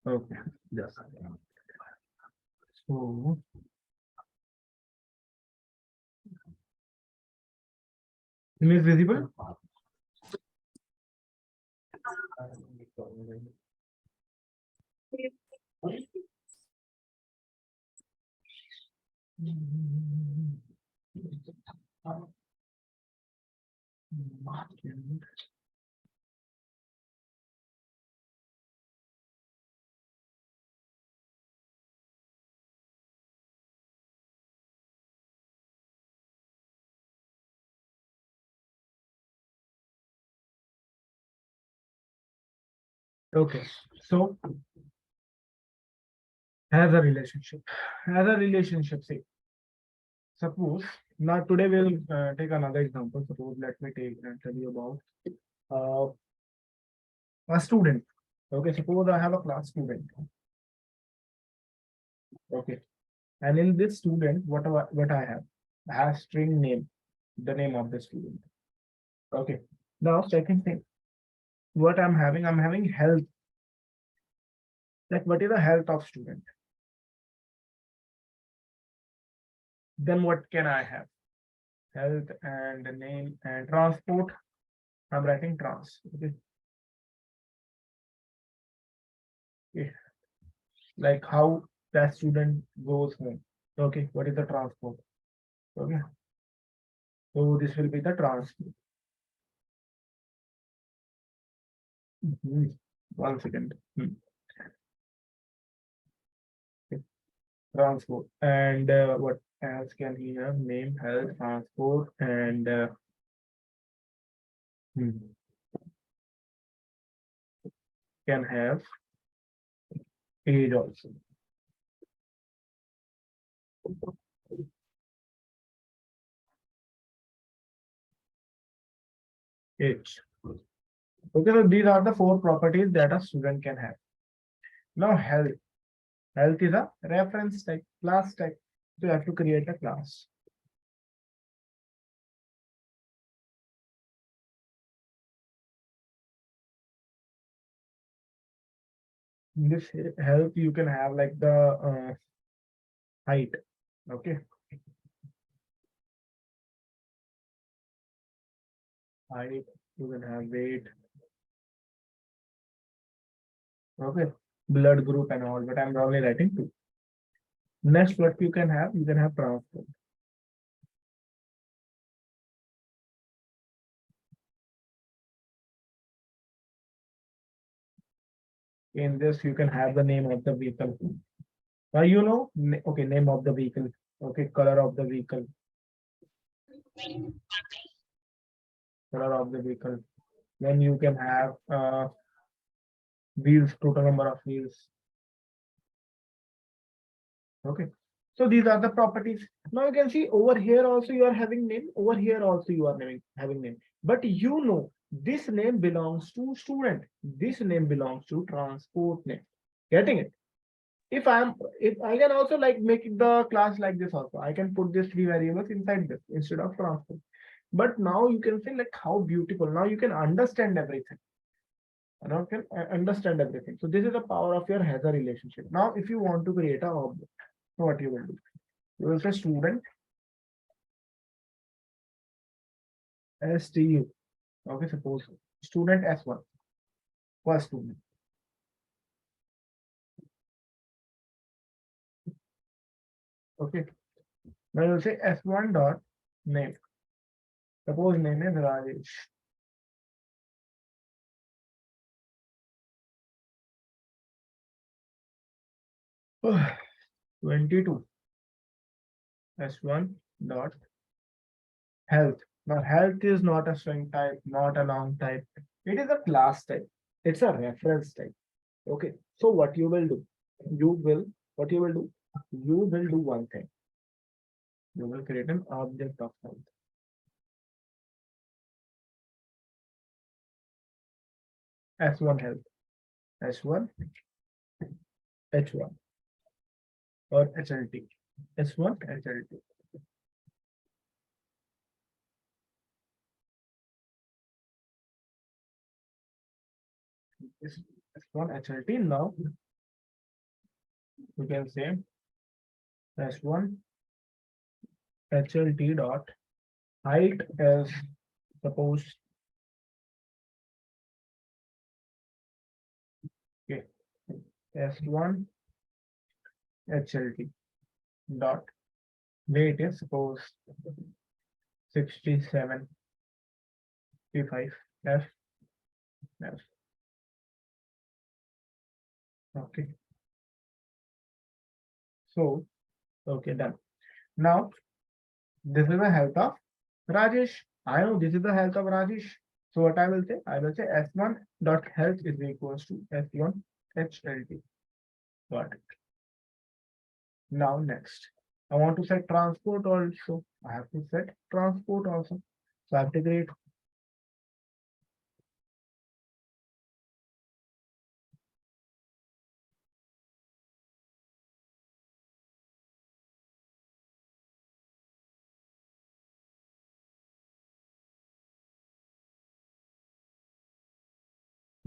Okay. Yes. So image visible. Okay. So as a relationship, say, suppose now today we'll take another example. Suppose let me take and tell you about uh, a student. Okay, suppose I have a class student. Okay, and in this student, what I have string name, the name of the student. Okay, now second thing, what I'm having health. Like what is the health of student? Then what can I have? Health and the name and transport. I'm writing trans. Okay. Okay. Like how that student goes home. Okay, what is the transport? Okay, so this will be the transport. Mhm. 1 second. Okay. Transport and what else can he have? Name, health, transport, and hmm, can have age also. Age. Okay, so these are the four properties that a student can have. Now health. Health is a reference type, class type. So you have to create a class. In this health, you can have like the height. Okay, height. You can have weight. Okay, blood group and all. But I'm only writing two. Next, what you can have? You can have transport. In this, you can have the name of the vehicle. Now you know. Okay, name of the vehicle. Okay, color of the vehicle. Color of the vehicle. Then you can have wheels. Total number of wheels. Okay, so these are the properties. Now you can see over here also you are having name, over here also you are having name, but you know this name belongs to student, this name belongs to transport name. Getting it? If I can also like make the class like this also, I can put these three variables inside this instead of transport. But now you can see like how beautiful, now you can understand everything. Now you can understand everything. So this is the power of your Hezar relationship. Now if you want to create a object, what you will do? You will say student STU. Okay, suppose student S1, first student. Okay, now you'll say S1 dot name. Suppose name is Rajesh. Oh, 22. S1 dot health. Now health is not a string type, not a long type. It is a class type. It's a reference type. Okay, so what you will do? What you will do? You will do one thing. You will create an object of health. S1 health. S1 H1 or HLT. S1 HLT. This S1 HLT. Now we can say S1 HLT dot height is suppose okay S1 HLT dot weight is suppose 67 55 F F. Okay, so okay, done. Now this is the health of Rajesh. I know this is the health of Rajesh. So what I will say? I will say S1 dot health is equals to S1 HLT. Got it. Now next, I want to set transport also. I have to set transport also. So I have to create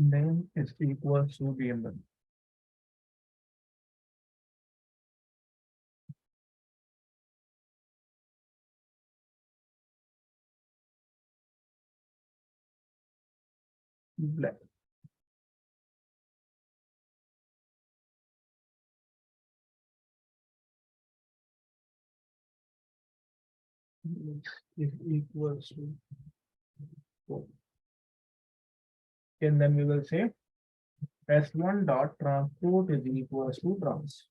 name is equals to BMW. Black. Is equals to 4. And then we will say S1 dot transport is equals to trans.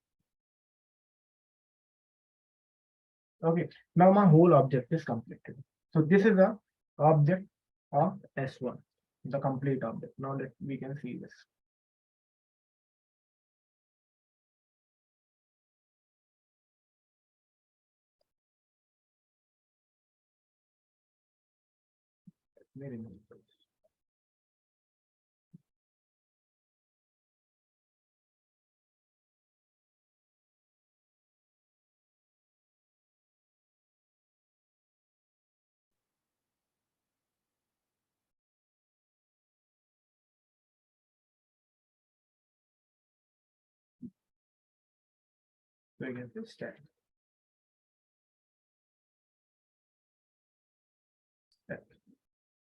Okay, now my whole object is completed. So this is the object of S1, the complete object. Now let we can see this. Very nice. So you can see stack. Stack.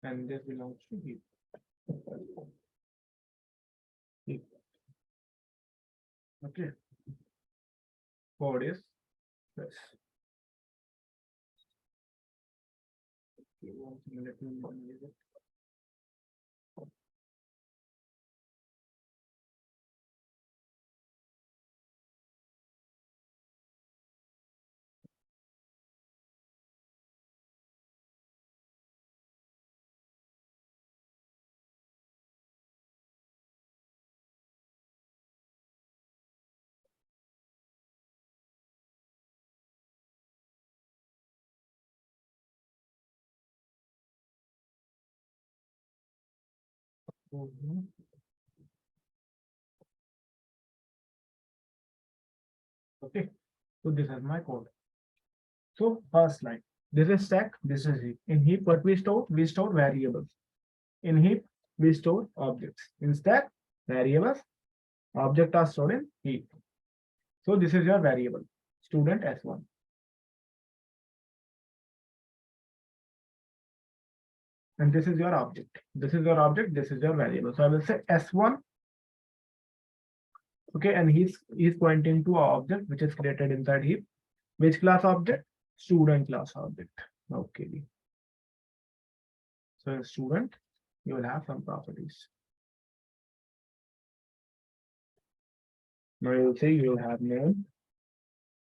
And this belongs to heap. Heap. Okay. Code is this. Okay, let me manage it. Mhm. Okay, so this is my code. So first line, this is stack, this is heap. In heap, what we store? We store variables. In heap, we store objects. In stack, variables, object are stored in heap. So this is your variable, student S1. And this is your object. This is your object, this is your variable. So I will say S1. Okay, and he's pointing to our object which is created inside heap. Which class object? Student class object. Okay. So student, you will have some properties. Now you will say you will have name,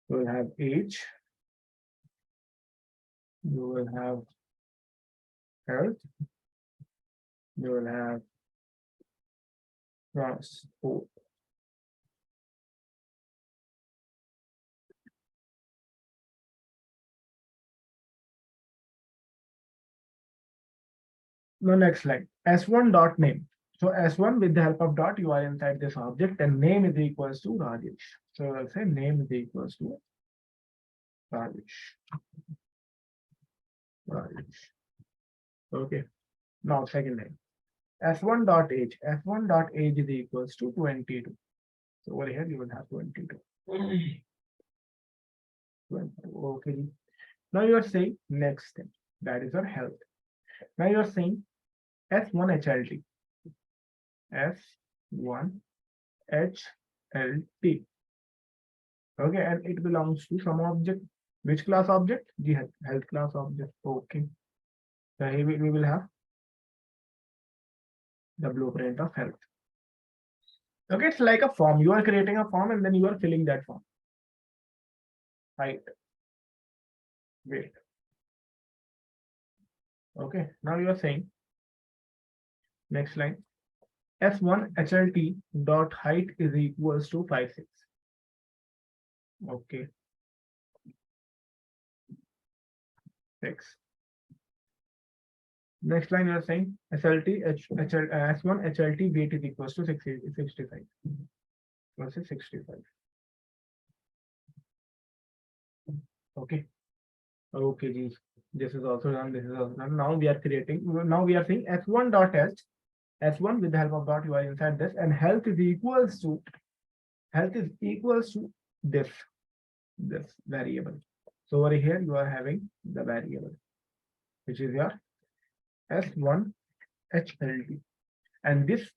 you will have age, you will have health, you will have transport. Now next slide, S1 dot name. So S1 with the help of dot, you are inside this object and name is equals to Rajesh. So I'll say name is equals to Rajesh. Rajesh. Okay. Now second name. S1 dot age. S1 dot age is equals to 22. So over here you will have 22. 22. Okay. Now you are saying next thing. That is your health. Now you are saying S1 HLT. S1 HLT. Okay, and it belongs to some object. Which class object? The health class object. Okay. So here we will have the blueprint of health. Okay, it's like a form. You are creating a form and then you are filling that form. Right. Wait. Okay. Now you are saying next line. S1 HLT dot height is equals to 5'6". Okay. 6. Next line you are saying SLT S1 HLT weight is equals to 65 versus 65. Okay. Okay, geez. This is also done. This is also done. Now we are creating. Now we are saying S1 dot S. S1 with the help of dot you are inside this, and health is equals to this variable. So over here you are having the variable, which is your S1 HLT, and this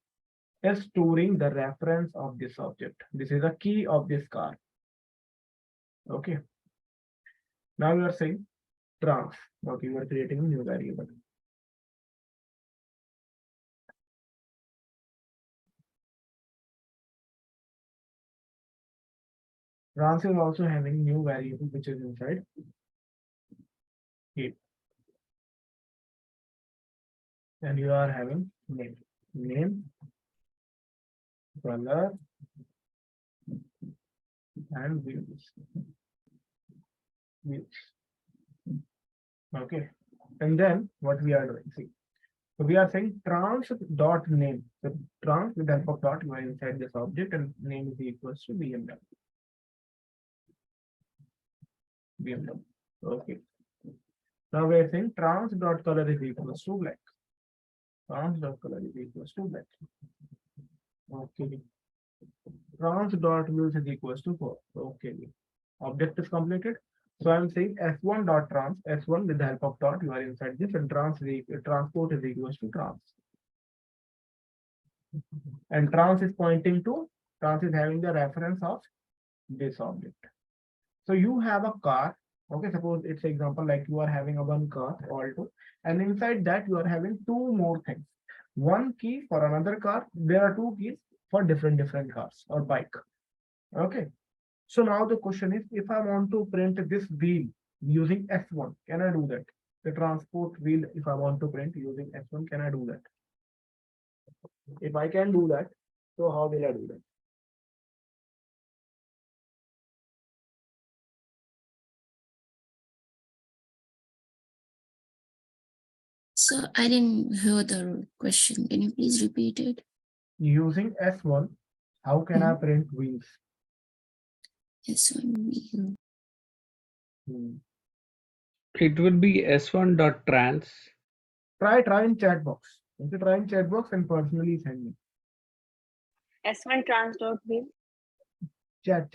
is storing the reference of this object. This is the key of this car. Okay. Now you are saying trans. Okay, you are creating a new variable. Trans is also having new variable which is inside heap. And you are having name, color, and views. Okay. And then what we are doing? See, so we are saying trans dot name. So trans with the help of dot you are inside this object and name is equals to BMW. BMW. Okay. Now we are saying trans dot color is equals to black. Trans dot color is equals to black. Okay. Trans dot views is equals to 4. Okay. Object is completed. So I'm saying S1 dot trans, S1 with the help of dot, you are inside this, and transport is equals to trans. And trans is pointing to, trans is having the reference of this object. So you have a car, okay, suppose it's example like you are having a one car, Alto, and inside that you are having two more things. One key for another car, there are two keys for different cars or bike. Okay. So now the question is, if I want to print this wheel using S1, can I do that? The transport wheel, if I want to print using S1, can I do that? If I can do that, so how will I do that? So I didn't hear the question. Can you please repeat it? Using S1, how can I print wheels? S1 wheel. It will be S1 dot trans. Try in chat box. Okay, try in chat box and personally send me. S1 trans dot wheel. Chat.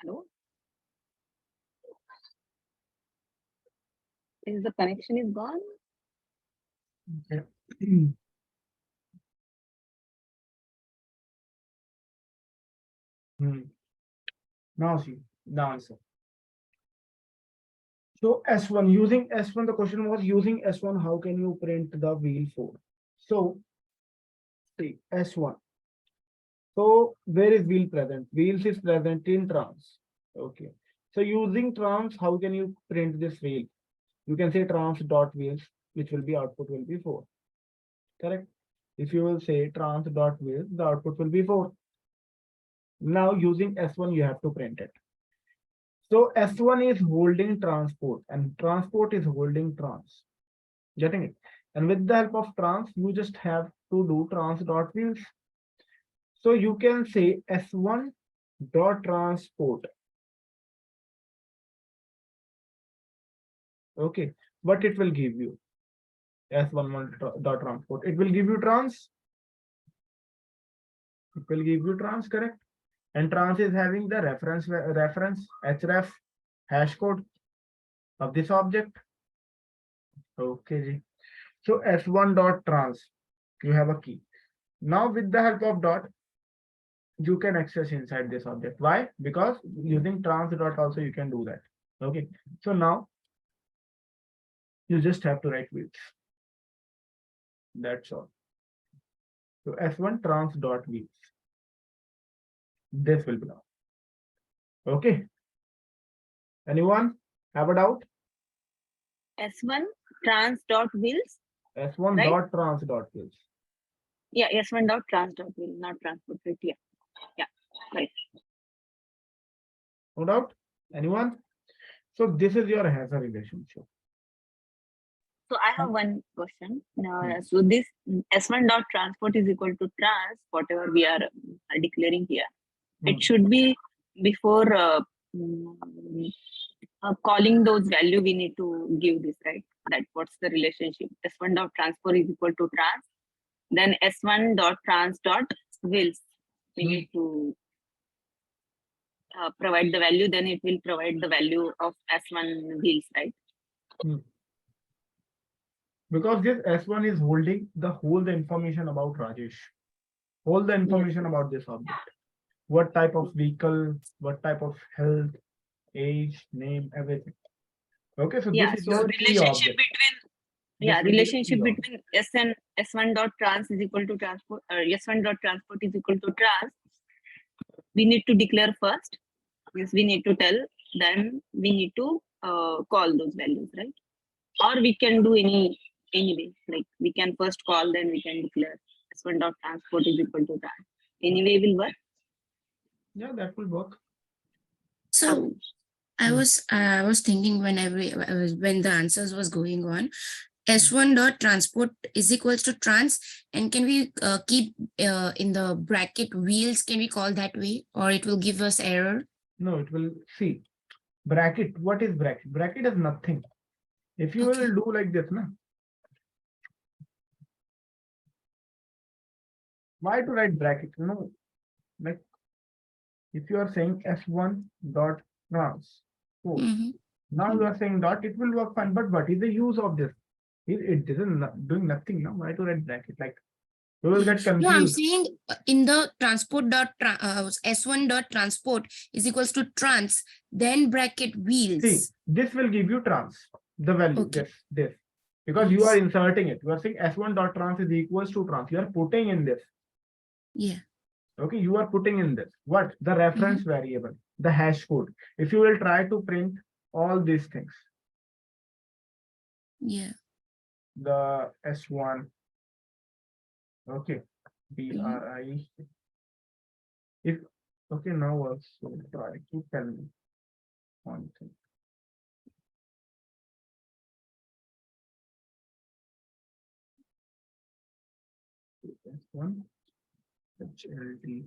Hello? Is the connection is gone? Okay. Now see the answer. So S1, using S1, the question was using S1, how can you print the wheel 4? So see S1. So where is wheel present? Wheels is present in trans. Okay. So using trans, how can you print this wheel? You can say trans dot wheels, which will be output will be 4. Correct? If you will say trans dot wheels, the output will be 4. Now using S1, you have to print it. So S1 is holding transport and transport is holding trans. Getting it? And with the help of trans, you just have to do trans dot wheels. So you can say S1 dot transport. Okay, what it will give you? S11 dot transport. It will give you trans. It will give you trans, correct? And trans is having the reference href hash code of this object. Okay. So S1 dot trans, you have a key. Now with the help of dot, you can access inside this object. Why? Because using trans dot also you can do that. Okay. So now you just have to write wheels. That's all. So S1 trans dot wheels. This will be now. Okay. Anyone have a doubt? S1 trans dot wheels. S1 Right. dot trans dot wheels. Yeah, S1 dot trans dot wheel, not transport rate. Yeah. Yeah. Right. No doubt? Anyone? So this is your hazard relationship. So I have one question. Hmm. So this S1 dot transport is equal to trans, whatever we are declaring here. It should be before calling those value, we need to give this, right? That what's the relationship? S1 dot transport is equal to trans. Then S1 dot trans dot wheels. We need to provide the value, then it will provide the value of S1 wheels, right? Because this S1 is holding the information about Rajesh. All the information about this object. What type of vehicle, what type of health, age, name, everything. Okay, so Yeah, this is so your key relationship object. between This will be the relationship key object. between S and S1 dot trans is equal to transport, S1 dot transport is equal to trans. We need to declare first. Yes, we need to tell then we need to call those values, right? Or we can do anyway, like we can first call, then we can declare s1 dot transport is equal to that. Anyway, will work. Yeah, that will work. So I was thinking when the answers was going on, S1 dot transport is equals to trans, and can we keep in the bracket wheels? Can we call that way, or it will give us error? No, it will see bracket. What is bracket? Bracket is nothing. If you Okay. will do like this, na. Why to write bracket? No, like if you are saying S1 dot trans. So Mhm. now you are saying dot, it will work fine. But what is the use of this? It isn't doing nothing now. Why to write bracket? Like you will get No, I'm confused. saying in the transport dot S1 dot transport is equals to trans, then bracket See, wheels. this will give you trans, the value, Okay. this. Because you are Yes. inserting it. You are saying S1 dot trans is equals to trans. You are putting in this. Yeah. Okay, you are putting in this. What? The reference variable, the hash code. If you will try to print all these things, Yeah. the S1, okay, BRI. If okay, now also try to tell me one thing. S1, HLD.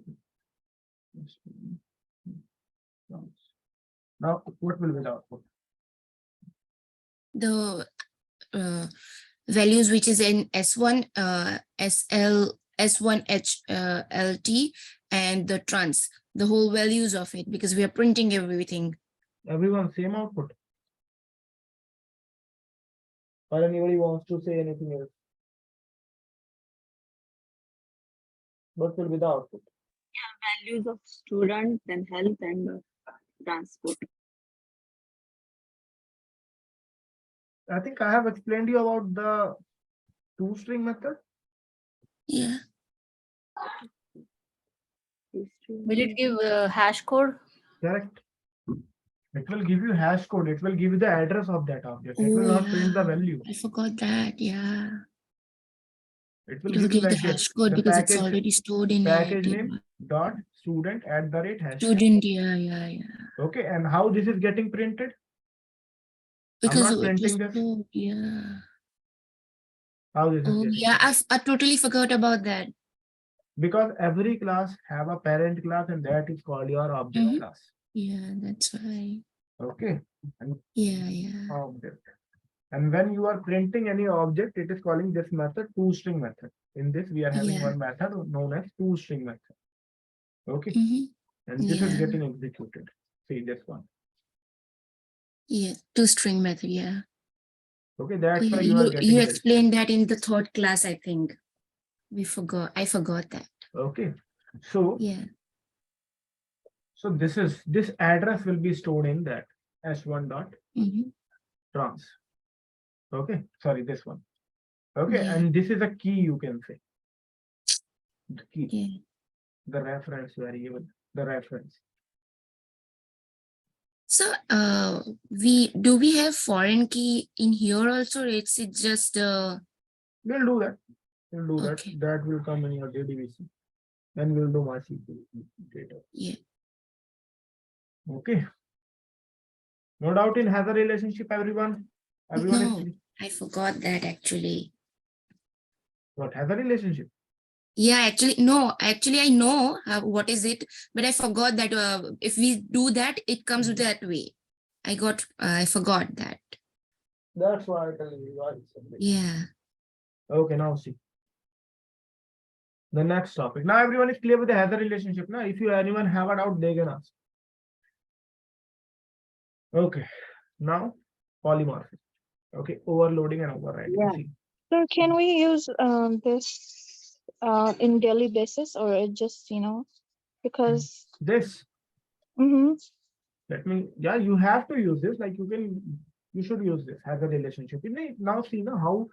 Now, what will be the output? The values which is in S1, S1H LT and the trans, the whole values of it, because we are printing everything. Everyone same output. Or anybody wants to say anything else? What will be the output? Values of student, then health and transport. I think I have explained you about the two-string method. Yeah. Will it give hash code? Correct. It will give you hash code. It will give you the address of that object. It Oh, will not print the yeah. value. I forgot that. Yeah. It will It will give you give the like this. hash code The because it's already stored in it. package Yeah. name dot student at the rate hash. Student, yeah. Okay, and how this is getting printed? Because not it was printing this. stored, yeah. How this is Oh, getting yeah. printed? I totally forgot about that. Because every class have a parent class, and that is called your object Mhm. class. Yeah, that's why. Okay. And Yeah. object. And when you are printing any object, it is calling this method two-string method. In this, we are having Yeah. one method known as two-string method. Okay. Mhm. And this is Yeah. getting executed. See this one. Yeah. Two-string method, yeah. Okay, Oh, that's why yeah. you are You getting this. explained that in the third class, I think. I forgot that. Okay. So Yeah. this address will be stored in that S1 dot Mhm. trans. Okay, sorry, this one. Okay, Yeah. and this is a key, you can say. The key, Yeah. the reference variable, the reference. So, do we have foreign key in here also? It's just We'll do that. We'll do that. okay. That will come in your JDBC. Then we'll do MySQL data. Yeah. Okay. No doubt in hazard relationship, everyone. Everyone No, is I forgot that actually. what hazard relationship? Yeah, actually, I know what is it, but I forgot that if we do that, it comes that way. I forgot that. That's why I tell you. Yeah. Okay, now see. The next topic. Now everyone is clear with the hazard relationship. Now, if anyone have a doubt, they can ask. Okay. Now, polymorphism. Okay, overloading and overriding. Yeah. See. So can we use this in daily basis, or it just because This. Let me. Yeah, you have to use this. Like you should use this hazard relationship. Now see how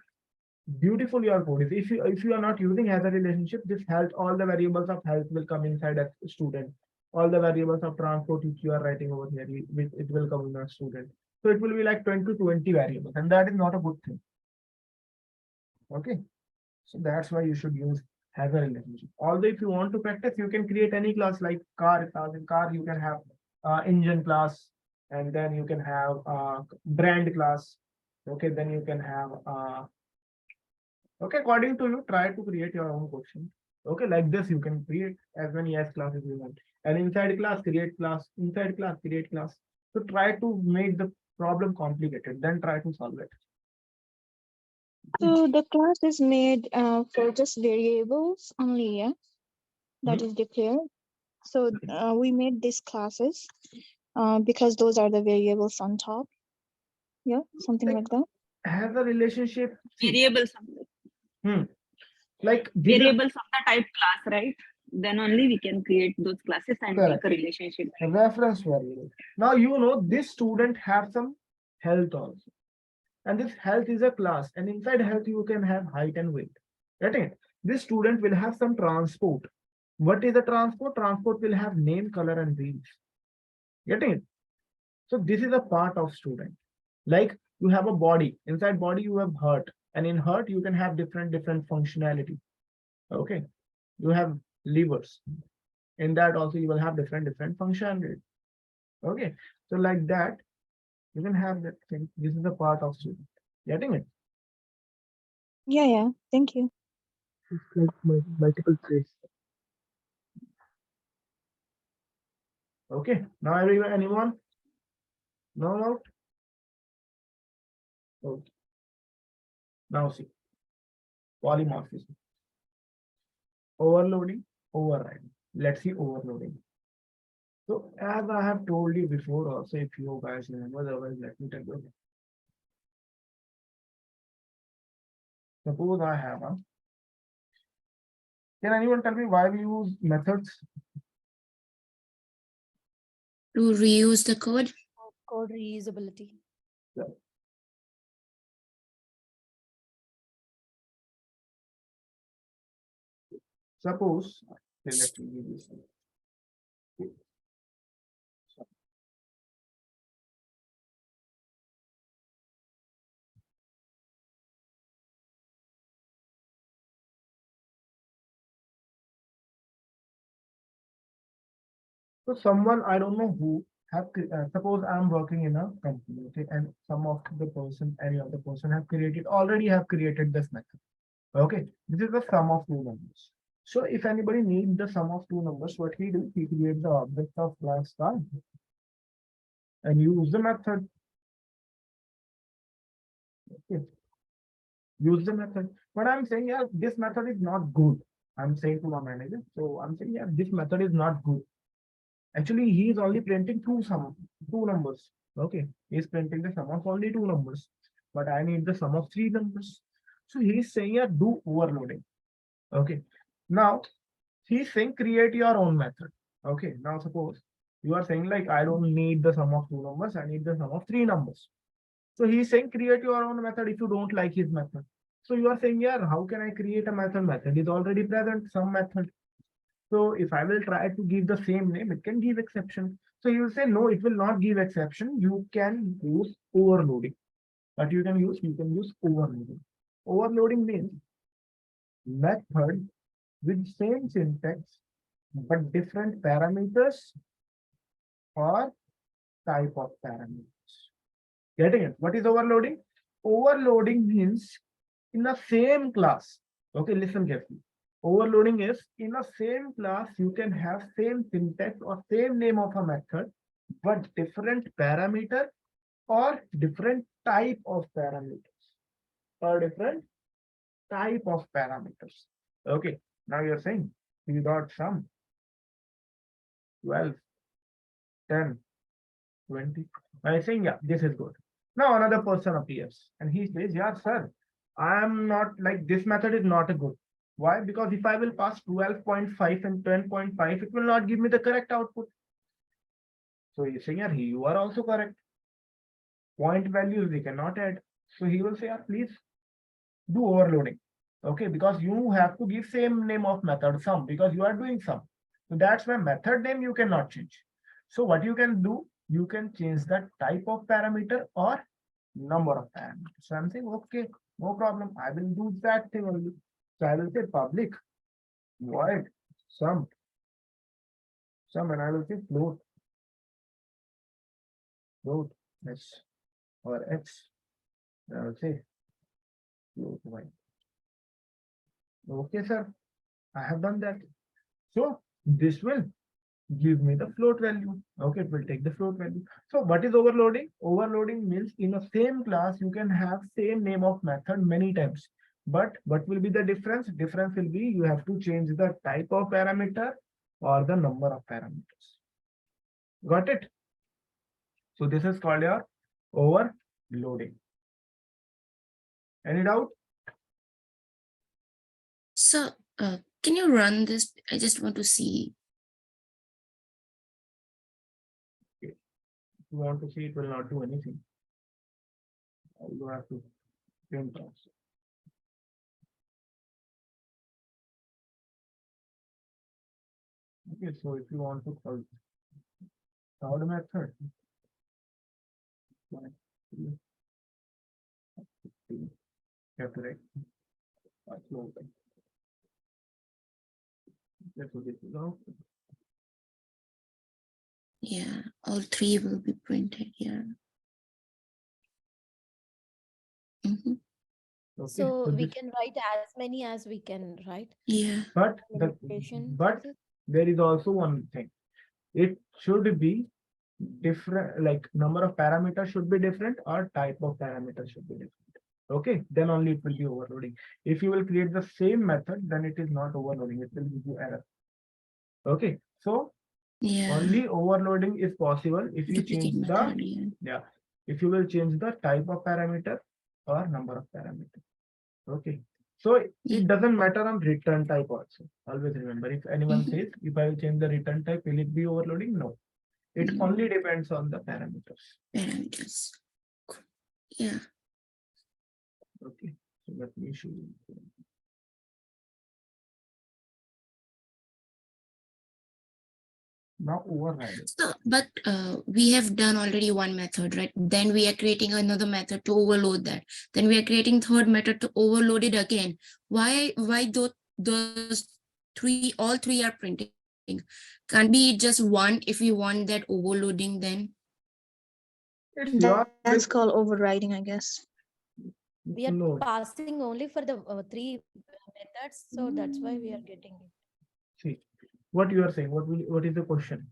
beautiful your code is. If you are not using hazard relationship, this health, all the variables of health will come inside a student. all the variables of transport which you are writing over here, it will come in a student. So it will be like 20 to 20 variables, and that is not a good thing. Okay, so that's why you should use has a relationship. Although if you want to practice, you can create any class like car class. In car, you can have engine class, and then you can have brand class. Okay, then you can have okay, according to you, try to create your own question. Okay, like this, you can create as many as classes you want. And inside class, create class, inside class, create class. So try to make the problem complicated, then try to solve it. So the class is made for just variables only, yeah? That is declared. So we made these classes because those are the variables on top. Yeah, something like that. Has a relationship. See, Variables, like this is variables of the type class, right? Then only we can create those classes and Correct. make a relationship. a reference variable. Now you know this student have some health also. And this health is a class, and inside health you can have height and weight. Getting it? This student will have some transport. What is the transport? Transport will have name, color, and wheels. Getting it? So this is a part of student. Like you have a body. Inside body you have heart, and in heart you can have different functionality. Okay, you have levers. In that also you will have different functionality. Okay, so like that you can have that thing. This is a part of student. Getting it? Yeah, thank you. It's like multiple traits. Okay, now anyone? No doubt? Okay. Now see, polymorphism. Overloading, overriding. Let's see overloading. So as I have told you before also, if you guys remember, otherwise let me tell you. Suppose I have a. Can anyone tell me why we use methods? To reuse the code. Code reusability. Suppose, okay, let me give this. So someone, I don't know who, suppose I'm working in a company, okay, and some of the person, any other person already have created this method. Okay, this is the sum of two numbers. So if anybody needs the sum of two numbers, what he do, he creates the object of class star and use the method. Okay. Use the method. But I'm saying, yeah, this method is not good. I'm saying to my manager. So I'm saying, yeah, this method is not good. Actually, he is only printing two numbers. Okay, he's printing the sum of only two numbers, but I need the sum of three numbers. So he's saying, yeah, do overloading. Okay, now he's saying create your own method. Okay, now suppose you are saying like I don't need the sum of two numbers, I need the sum of three numbers. So he's saying create your own method if you don't like his method. So you are saying, yeah, how can I create a method? Method is already present, some method. So if I will try to give the same name, it can give exception. So you will say, no, it will not give exception. You can use overloading. But you can use overloading. Overloading means method with same syntax, but different parameters or type of parameters. Getting it? What is overloading? Overloading means in the same class. Okay, listen carefully. Overloading is in a same class, you can have same syntax or same name of a method, but different parameter or different type of parameters or different type of parameters. Okay, now you're saying we got some 12, 10, 20. I think, yeah, this is good. Now another person appears and he says, yeah, sir, I am not like this method is not a good. Why? Because if I will pass 12.5 and 10.5, it will not give me the correct output. So he's saying, yeah, you are also correct. Point values we cannot add. So he will say, yeah, please do overloading. Okay, because you have to give same name of method sum because you are doing sum. So that's why method name you cannot change. So what you can do, you can change the type of parameter or number of parameters. So I'm saying, okay, no problem. I will do that thing only. So I will say public void sum, and I will say float s or x. I will say float y. Okay, sir. I have done that. So this will give me the float value. Okay, it will take the float value. So what is overloading? Overloading means in a same class, you can have same name of method many times. But what will be the difference? Difference will be you have to change the type of parameter or the number of parameters. Got it? So this is called your overloading. Any doubt? So, can you run this? I just want to see. If you want to see, it will not do anything. You have to print also. Okay, so if you want to call third method, you have to write float. That's what it is. Yeah, all three will be printed here. Mhm. Okay, So we this- can write as many as we can, right? Yeah. but Limitation but for this? there is also one thing. It should be different, like number of parameters should be different or type of parameter should be different. Okay, then only it will be overloading. If you will create the same method, then it is not overloading. It will give you error. Okay, so Yeah. only overloading is possible if you Duplicate change method. the Yeah. if you will change the type of parameter or number of parameter. Okay, so Yeah. it doesn't matter on return type also. Always remember, if anyone Mhm. says if I will change the return type, will it be overloading? No, it No. only depends on the parameters. Parameters. Yeah. Okay, so let me show you. Now overriding. So, but we have done already one method, right? Then we are creating another method to overload that. Then we are creating third method to overload it again. Why those three, all three are printing? Can't be just one if we want that overloading then? It's your That's called overriding, I guess. We are no. passing only for the three methods, so that's why we are getting it. See what you are saying. What is the question?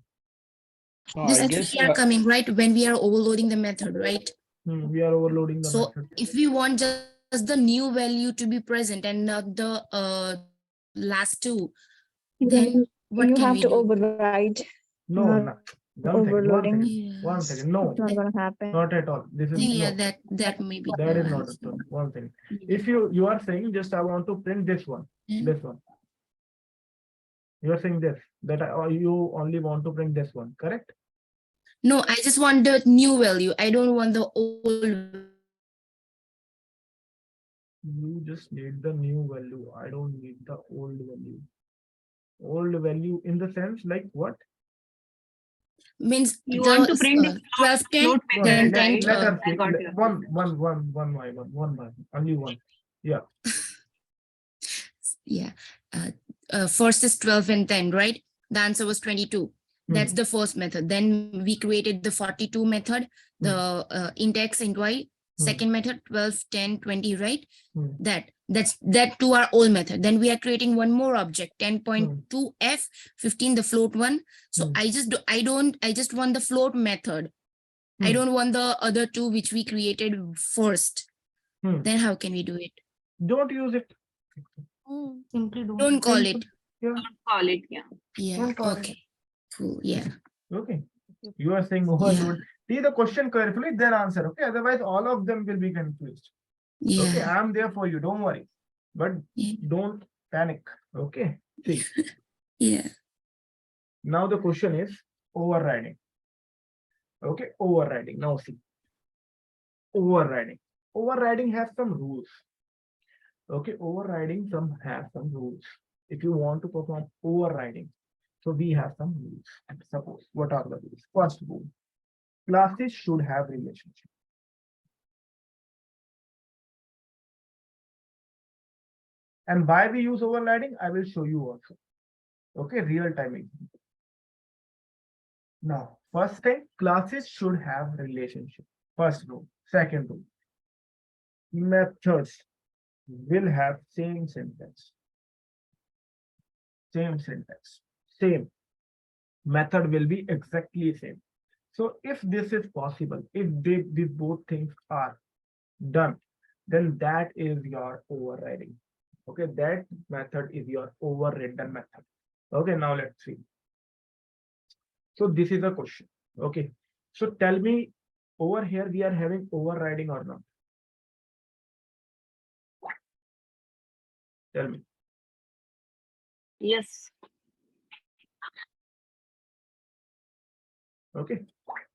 No, These I three guess are coming, right? When we are overloading the method, right? We are overloading the So method. if we want just the new value to be present and not the last two, then what You can have we to do? override. No, not no. One second. One overloading. second. One Yes. second. No, It's not gonna happen. not at all. This is Yeah, no. that may be That the is not answer. at all. One thing. Yeah. If you are saying just I want to print this one, Hmm? this one. You are saying this that you only want to print this one, correct? No, I just want the new value. I don't want the old. You just need the new value. I don't need the old value. Old value in the sense like what? Means You the want to print the 12, 10, float No, then method, right? 10, let us I see. got your One by one, only one. Yeah. yeah. First is 12 and 10, right? The answer was 22. That's the first method. Then we created the 42 method, the index and y. Second method, 12, 10, 20, right? That to our old method. Then we are creating one more object, 10.2 f 15, the float one. So I just want the float method. I don't want the other two which we created first. Then how can we do it? Don't use it. Simply Don't call it. Yeah. Call it, yeah. Yeah. Don't call it. Okay. Cool. Yeah. Okay. You are saying overload. See the question carefully, then answer. Okay. Otherwise, all of them will be confused. Yeah. Okay. I am there for you. Don't worry. But Yeah. don't panic. Okay. See. Yeah. Now the question is overriding. Okay. Overriding. Now see. Overriding. Overriding has some rules. Okay. Overriding has some rules. If you want to perform overriding. So we have some rules. Suppose, what are the rules? First rule, classes should have relationship. And why we use overriding, I will show you also. Okay, real time example. Now, first thing, classes should have relationship. First rule. Second rule, methods will have same syntax. Same syntax. Same. Method will be exactly same. So if this is possible, if these both things are done, then that is your overriding. Okay, that method is your overridden method. Okay, now let's see. So this is a question. Okay, so tell me, over here we are having overriding or not? Tell me. Yes. Okay,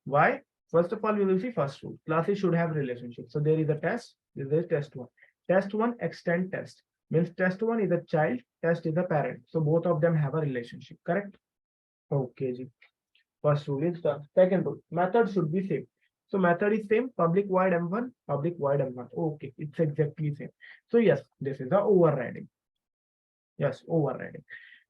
why? First of all, we will see first rule. Classes should have relationship. So there is a test. This is test one. Test one extend test means test one is a child, test is a parent. So both of them have a relationship. Correct? Okay, ji. First rule is done. Second rule, method should be same. So method is same, public void m1, public void m1. Okay, it's exactly same. So yes, this is the overriding. Yes, overriding.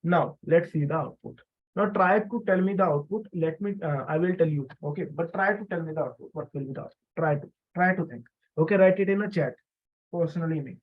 Now let's see the output. Now try to tell me the output. Let me, I will tell you. Okay, but try to tell me the output. What will be the output? Try to think. Okay, write it in a chat. Personally me.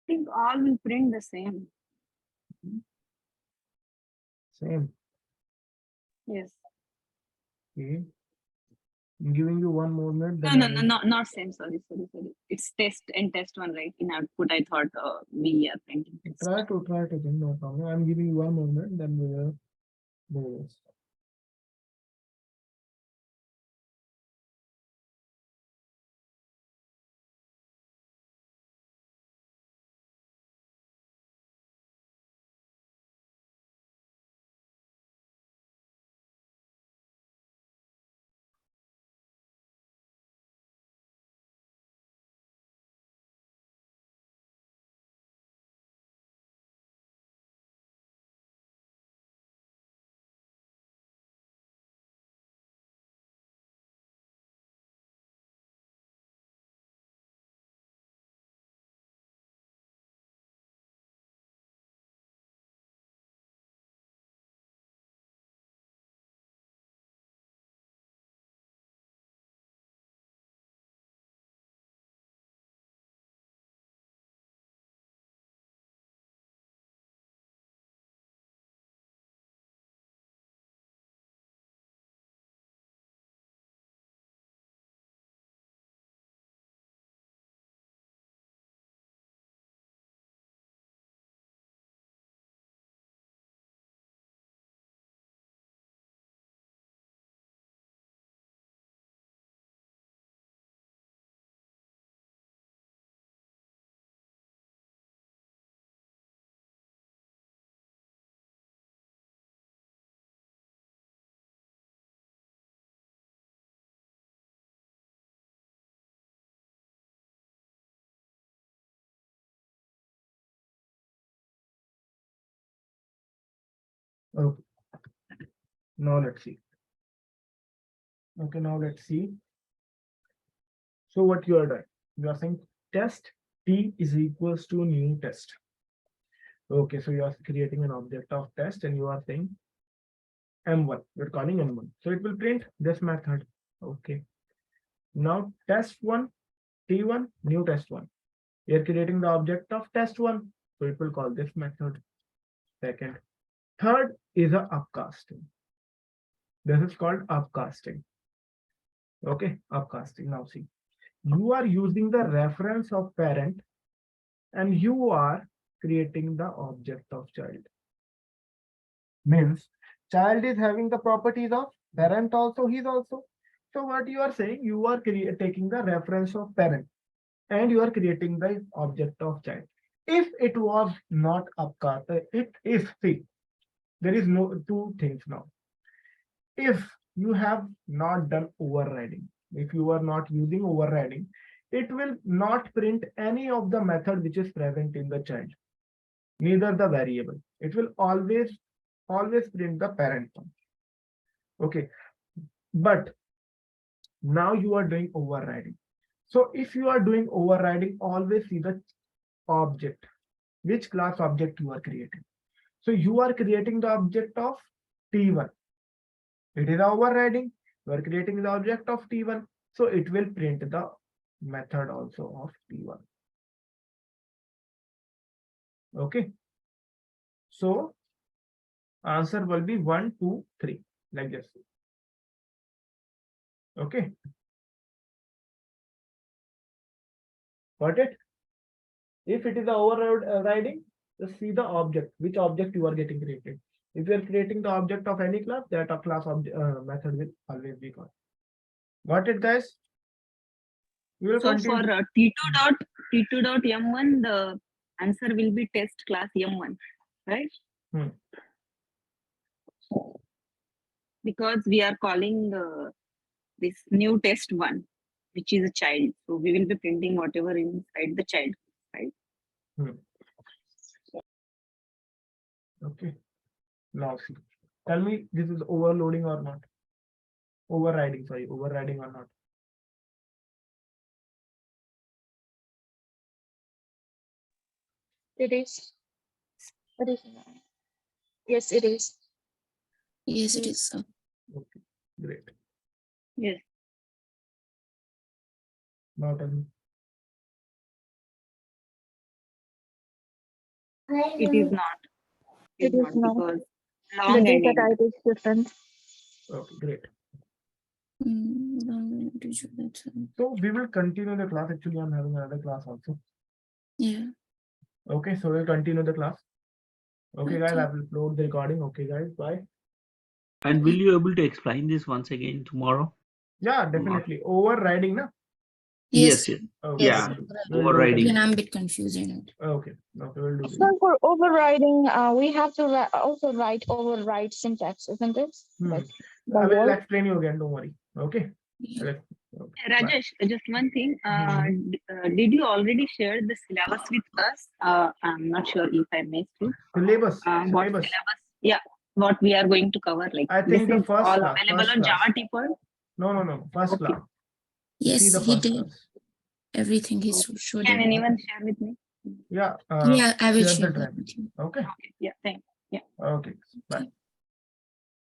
I think all will print the same. Same. Yes. Okay. I'm giving you one more minute. No, Then no, I no, will not same. Sorry. It's test and test one, right? In output, I thought we are printing test. try to think. No problem. I'm giving you one more minute. Then we will do this. Okay. Now let's see. Okay, now let's see. So what you are doing? You are saying test T is equals to new test. Okay, so you are creating an object of test and you are saying M1. You're calling M1. So it will print this method. Okay. Now test one, T1, new test one. You're creating the object of test one. So it will call this method. Second. Third is a upcasting. This is called upcasting. Okay, upcasting. Now see, you are using the reference of parent and you are creating the object of child. Means child is having the properties of parent also, he's also. So what you are saying, you are taking the reference of parent and you are creating the object of child. If it was not upcast, see, there is no two things now. If you have not done overriding, if you are not using overriding, it will not print any of the method which is present in the child, neither the variable. It will always print the parent one. Okay, but now you are doing overriding. So if you are doing overriding, always see the object, which class object you are creating. So you are creating the object of T1. It is overriding. You are creating the object of T1. So it will print the method also of T1. Okay. So answer will be 1, 2, 3, like this. Okay. Got it? If it is the overriding, just see the object, which object you are getting created. If you are creating the object of any class, that class object method will always be called. Got it, guys? We will So continue. for T2.M1, the answer will be test class M1, right? Because we are calling this new test one, which is a child. So we will be printing whatever inside the child, right? Okay. Now see. Tell me, this is overloading or not? Overriding, sorry, overriding or not? It is. It is. Yes, it is. Yes, it is. Okay, great. Yes. Now tell me. It is not. It is not. Because The long data ending. type is different. Okay, great. That's So we will continue the class. Actually, I'm having another class also. yeah. Okay, so we'll continue the class. Okay, guys, Okay. I will upload the recording. Okay, guys, bye. And will you able to explain this once again tomorrow? Yeah, definitely. Overriding, na? Yes. Yes. Okay, Yeah. we'll do it Overriding. again. I'm a bit confused in it. Okay, okay, we'll do it. So for overriding, we have to also write override syntax, isn't it? Like the I will word. explain you again. Don't worry. Okay. Yeah. Okay, bye. Rajesh, just one thing. Mhm. Did you already share the syllabus with us? I'm not sure if I missed it. Syllabus. What Syllabus. syllabus? Yeah, what we are going to cover. Like I think this the is first all class, available first on class. Java Tipper. No. First Okay. class. Yes, See the he first did class. everything. He showed Can it. anyone share with me? Yeah. Yeah, I will Share share the that drive. with you. Okay. Okay. Yeah. Thanks. Okay. Bye. Okay.